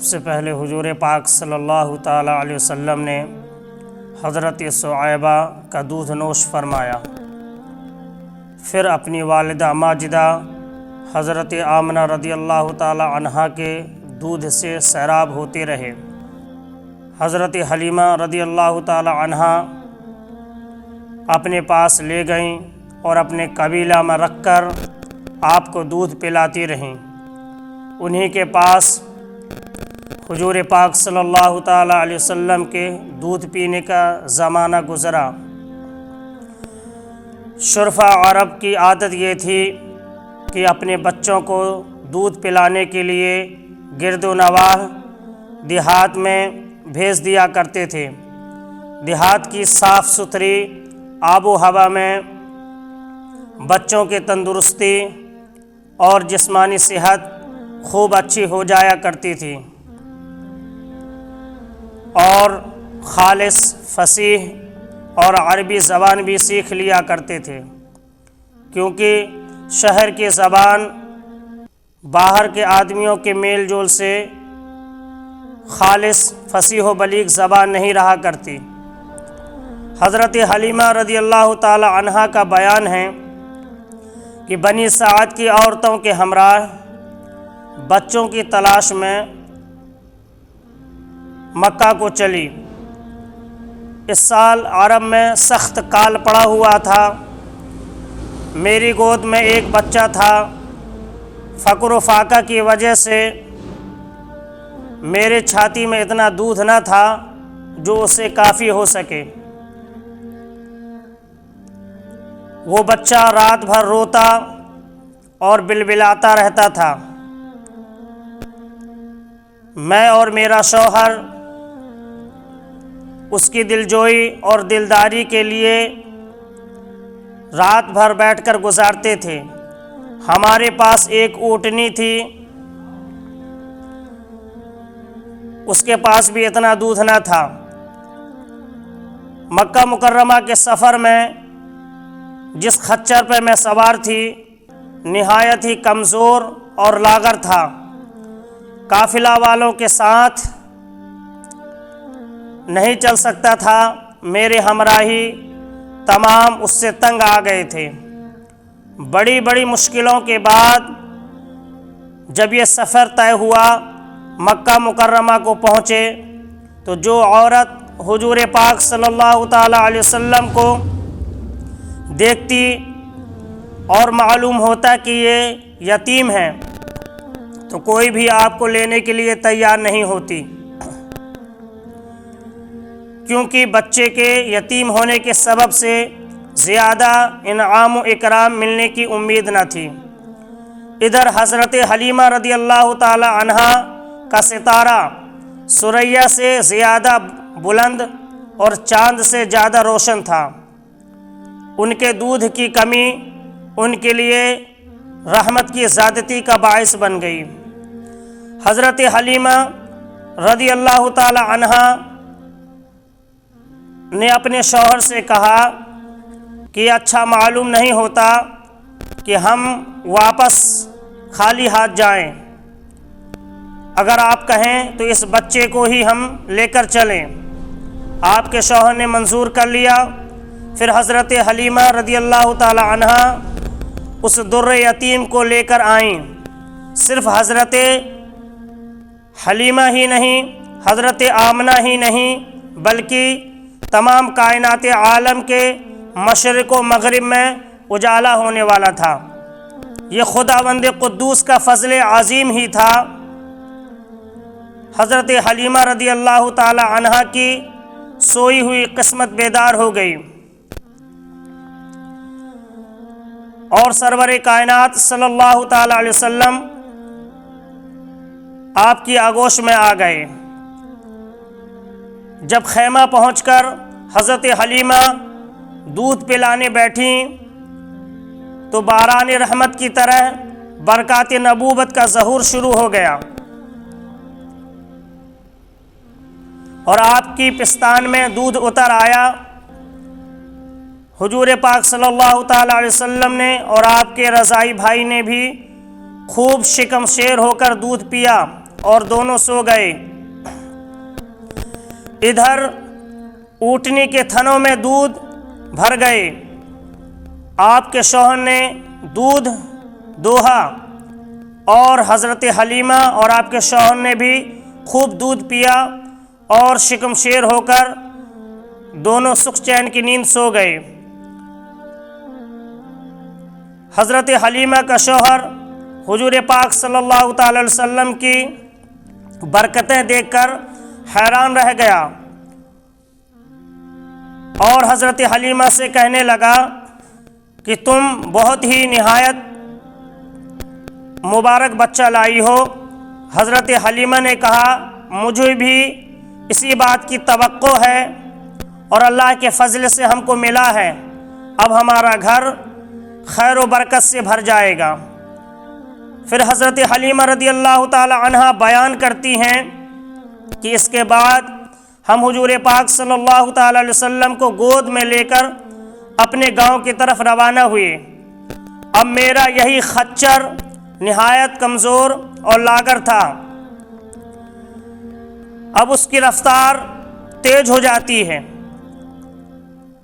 سے پہلے حضور پاک صلی اللہ تعالیٰ علیہ وسلم نے حضرت ثعیبہ کا دودھ نوش فرمایا، پھر اپنی والدہ ماجدہ حضرت آمنہ رضی اللہ تعالیٰ عنہا کے دودھ سے سیراب ہوتے رہے۔ حضرت حلیمہ رضی اللہ تعالیٰ عنہا اپنے پاس لے گئیں اور اپنے قبیلہ میں رکھ کر آپ کو دودھ پلاتی رہیں۔ انہی کے پاس حضور پاک صلی اللہ تعالیٰ علیہ وسلم کے دودھ پینے کا زمانہ گزرا۔ شرفا عرب کی عادت یہ تھی کہ اپنے بچوں کو دودھ پلانے کے لیے گرد و نواح دیہات میں بھیج دیا کرتے تھے۔ دیہات کی صاف ستھری آب و ہوا میں بچوں کی تندرستی اور جسمانی صحت خوب اچھی ہو جایا کرتی تھی اور خالص فصیح اور عربی زبان بھی سیکھ لیا کرتے تھے، کیونکہ شہر کی زبان باہر کے آدمیوں کے میل جول سے خالص فصیح و بلیغ زبان نہیں رہا کرتی۔ حضرت حلیمہ رضی اللہ تعالی عنہا کا بیان ہے کہ بنی سعد کی عورتوں کے ہمراہ بچوں کی تلاش میں مکہ کو چلی۔ اس سال عرب میں سخت کال پڑا ہوا تھا۔ میری گود میں ایک بچہ تھا۔ فقر و فاقہ کی وجہ سے میرے چھاتی میں اتنا دودھ نہ تھا جو اسے کافی ہو سکے۔ وہ بچہ رات بھر روتا اور بلبلاتا رہتا تھا۔ میں اور میرا شوہر اس کی دلجوئی اور دلداری کے لیے رات بھر بیٹھ کر گزارتے تھے۔ ہمارے پاس ایک اونٹنی تھی، اس کے پاس بھی اتنا دودھ نہ تھا۔ مکہ مکرمہ کے سفر میں جس خچر پہ میں سوار تھی نہایت ہی کمزور اور لاغر تھا۔ قافلہ والوں کے ساتھ نہیں چل سکتا تھا۔ میرے ہمراہی تمام اس سے تنگ آ گئے تھے۔ بڑی بڑی مشکلوں کے بعد جب یہ سفر طے ہوا، مکہ مکرمہ کو پہنچے، تو جو عورت حضور پاک صلی اللہ تعالیٰ علیہ وسلم کو دیکھتی اور معلوم ہوتا کہ یہ یتیم ہیں تو کوئی بھی آپ کو لینے کے لیے تیار نہیں ہوتی، کیونکہ بچے کے یتیم ہونے کے سبب سے زیادہ انعام و اکرام ملنے کی امید نہ تھی۔ ادھر حضرت حلیمہ رضی اللہ تعالی عنہا کا ستارہ ثریا سے زیادہ بلند اور چاند سے زیادہ روشن تھا۔ ان کے دودھ کی کمی ان کے لیے رحمت کی زیادتی کا باعث بن گئی۔ حضرت حلیمہ رضی اللہ تعالی عنہا نے اپنے شوہر سے کہا کہ اچھا معلوم نہیں ہوتا کہ ہم واپس خالی ہاتھ جائیں، اگر آپ کہیں تو اس بچے کو ہی ہم لے کر چلیں۔ آپ کے شوہر نے منظور کر لیا۔ پھر حضرت حلیمہ رضی اللہ تعالی عنہا اس در یتیم کو لے کر آئیں۔ صرف حضرت حلیمہ ہی نہیں، حضرت آمنہ ہی نہیں، بلکہ تمام کائنات عالم کے مشرق و مغرب میں اجالا ہونے والا تھا۔ یہ خداوند قدوس کا فضل عظیم ہی تھا۔ حضرت حلیمہ رضی اللہ تعالی عنہا کی سوئی ہوئی قسمت بیدار ہو گئی اور سرور کائنات صلی اللہ تعالی علیہ وسلم آپ کی آغوش میں آ گئے۔ جب خیمہ پہنچ کر حضرت حلیمہ دودھ پلانے بیٹھیں تو باران رحمت کی طرح برکات نبوت کا ظہور شروع ہو گیا اور آپ کی پستان میں دودھ اتر آیا۔ حضور پاک صلی اللہ تعالی علیہ وسلم نے اور آپ کے رضائی بھائی نے بھی خوب شکم شیر ہو کر دودھ پیا اور دونوں سو گئے۔ ادھر اونٹنی کے تھنوں میں دودھ بھر گئے، آپ کے شوہر نے دودھ دوہا اور حضرت حلیمہ اور آپ کے شوہر نے بھی خوب دودھ پیا اور شکم شیر ہو کر دونوں سکھ چین کی نیند سو گئے۔ حضرت حلیمہ کا شوہر حضور پاک صلی اللہ تعالی علیہ وسلم کی برکتیں دیکھ کر حیران رہ گیا اور حضرت حلیمہ سے کہنے لگا کہ تم بہت ہی نہایت مبارک بچہ لائی ہو۔ حضرت حلیمہ نے کہا مجھے بھی اسی بات کی توقع ہے اور اللہ کے فضل سے ہم کو ملا ہے، اب ہمارا گھر خیر و برکت سے بھر جائے گا۔ پھر حضرت حلیمہ رضی اللہ تعالی عنہا بیان کرتی ہیں کہ اس کے بعد ہم حضور پاک صلی اللہ تعالی علیہ وسلم کو گود میں لے کر اپنے گاؤں کی طرف روانہ ہوئے۔ اب میرا یہی خچر نہایت کمزور اور لاغر تھا، اب اس کی رفتار تیز ہو جاتی ہے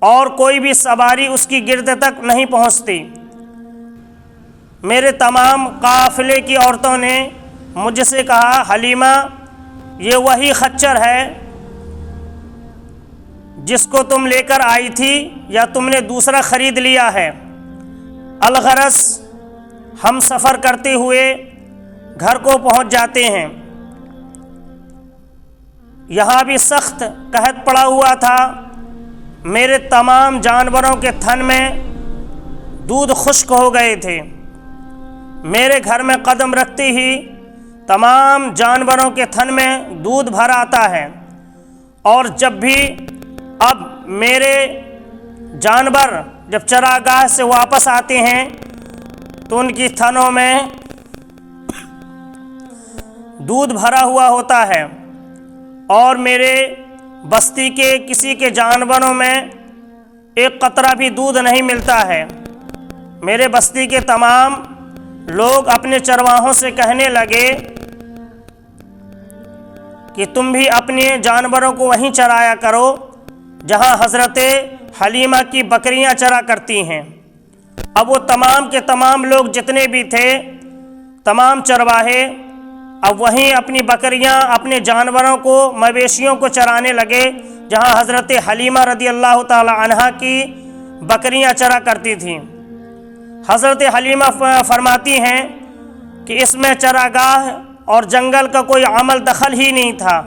اور کوئی بھی سواری اس کی گرد تک نہیں پہنچتی۔ میرے تمام قافلے کی عورتوں نے مجھ سے کہا حلیمہ یہ وہی خچر ہے جس کو تم لے کر آئی تھی یا تم نے دوسرا خرید لیا ہے؟ الغرض ہم سفر کرتے ہوئے گھر کو پہنچ جاتے ہیں، یہاں بھی سخت قحط پڑا ہوا تھا، میرے تمام جانوروں کے تھن میں دودھ خشک ہو گئے تھے، میرے گھر میں قدم رکھتے ہی تمام جانوروں کے تھن میں دودھ بھر آتا ہے، اور جب بھی اب میرے جانور جب چراگاہ سے واپس آتے ہیں تو ان کی تھنوں میں دودھ بھرا ہوا ہوتا ہے اور میرے بستی کے کسی کے جانوروں میں ایک قطرہ بھی دودھ نہیں ملتا ہے۔ میرے بستی کے تمام لوگ اپنے چرواہوں سے کہنے لگے کہ تم بھی اپنے جانوروں کو وہیں چرایا کرو جہاں حضرت حلیمہ کی بکریاں چرا کرتی ہیں۔ اب وہ تمام کے تمام لوگ جتنے بھی تھے، تمام چرواہے اب وہیں اپنی بکریاں، اپنے جانوروں کو، مویشیوں کو چرانے لگے جہاں حضرت حلیمہ رضی اللہ تعالی عنہا کی بکریاں چرا کرتی تھیں۔ حضرت حلیمہ فرماتی ہیں کہ اس میں چراگاہ اور جنگل کا کوئی عمل دخل ہی نہیں تھا،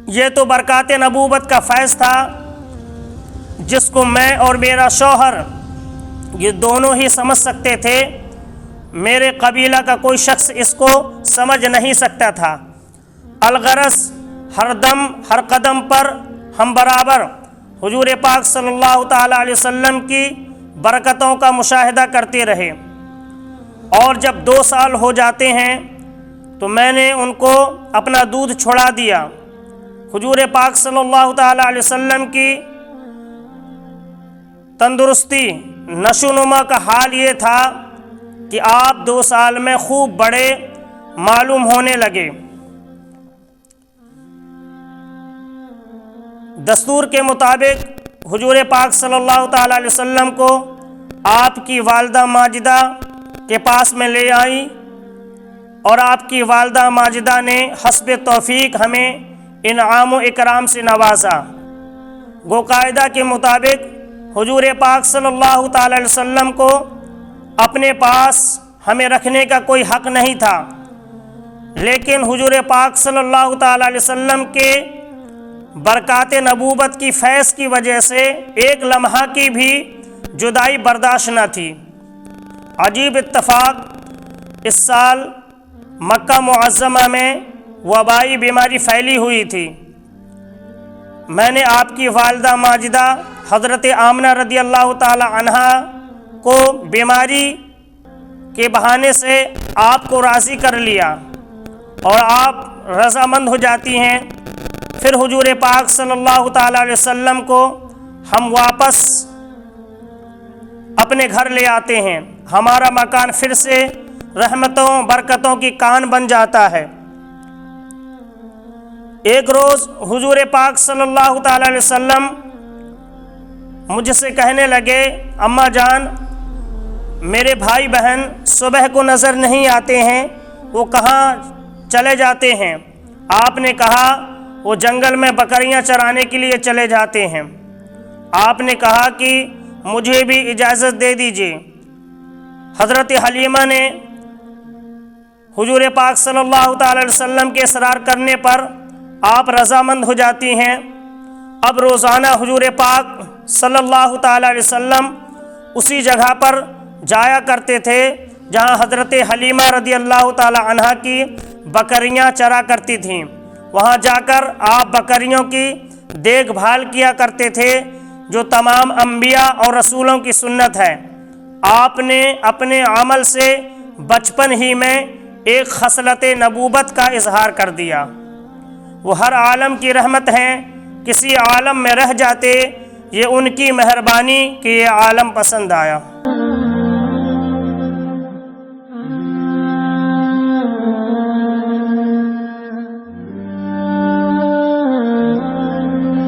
یہ تو برکات نبوت کا فیض تھا جس کو میں اور میرا شوہر یہ دونوں ہی سمجھ سکتے تھے، میرے قبیلہ کا کوئی شخص اس کو سمجھ نہیں سکتا تھا۔ الغرض ہر دم ہر قدم پر ہم برابر حضور پاک صلی اللہ تعالی علیہ وسلم کی برکتوں کا مشاہدہ کرتے رہے، اور جب 2 سال ہو جاتے ہیں تو میں نے ان کو اپنا دودھ چھوڑا دیا۔ حضور پاک صلی اللہ تعالی علیہ وسلم کی تندرستی، نشو و نما کا حال یہ تھا کہ آپ 2 سال میں خوب بڑے معلوم ہونے لگے۔ دستور کے مطابق حضور پاک صلی اللہ تعالی علیہ وسلم کو آپ کی والدہ ماجدہ کے پاس میں لے آئی اور آپ کی والدہ ماجدہ نے حسب توفیق ہمیں انعام و اکرام سے نوازا۔ گو قاعدہ کے مطابق حضور پاک صلی اللہ تعالی علیہ وسلم کو اپنے پاس ہمیں رکھنے کا کوئی حق نہیں تھا، لیکن حضور پاک صلی اللہ تعالی علیہ وسلم کے برکات نبوت کی فیض کی وجہ سے ایک لمحہ کی بھی جدائی برداشت نہ تھی۔ عجیب اتفاق، اس سال مکہ معظمہ میں وبائی بیماری پھیلی ہوئی تھی۔ میں نے آپ کی والدہ ماجدہ حضرت آمنہ رضی اللہ تعالی عنہا کو بیماری کے بہانے سے آپ کو راضی کر لیا اور آپ رضامند ہو جاتی ہیں۔ پھر حضور پاک صلی اللہ تعالی علیہ وسلم کو ہم واپس اپنے گھر لے آتے ہیں، ہمارا مکان پھر سے رحمتوں برکتوں کی کان بن جاتا ہے۔ ایک روز حضور پاک صلی اللہ تعالیٰ علیہ وسلم مجھ سے کہنے لگے، اماں جان میرے بھائی بہن صبح کو نظر نہیں آتے ہیں، وہ کہاں چلے جاتے ہیں؟ آپ نے کہا وہ جنگل میں بکریاں چرانے کے لیے چلے جاتے ہیں۔ آپ نے کہا کہ مجھے بھی اجازت دے دیجیے۔ حضرت حلیمہ نے حضور پاک صلی اللہ تعالی علیہ وسلم کے اصرار کرنے پر آپ رضامند ہو جاتی ہیں۔ اب روزانہ حضور پاک صلی اللہ تعالی علیہ وسلم اسی جگہ پر جایا کرتے تھے جہاں حضرت حلیمہ رضی اللہ تعالی عنہا کی بکریاں چرا کرتی تھیں۔ وہاں جا کر آپ بکریوں کی دیکھ بھال کیا کرتے تھے، جو تمام انبیاء اور رسولوں کی سنت ہے۔ آپ نے اپنے عمل سے بچپن ہی میں ایک خصلت نبوت کا اظہار کر دیا۔ وہ ہر عالم کی رحمت ہیں، کسی عالم میں رہ جاتے، یہ ان کی مہربانی کہ یہ عالم پسند آیا۔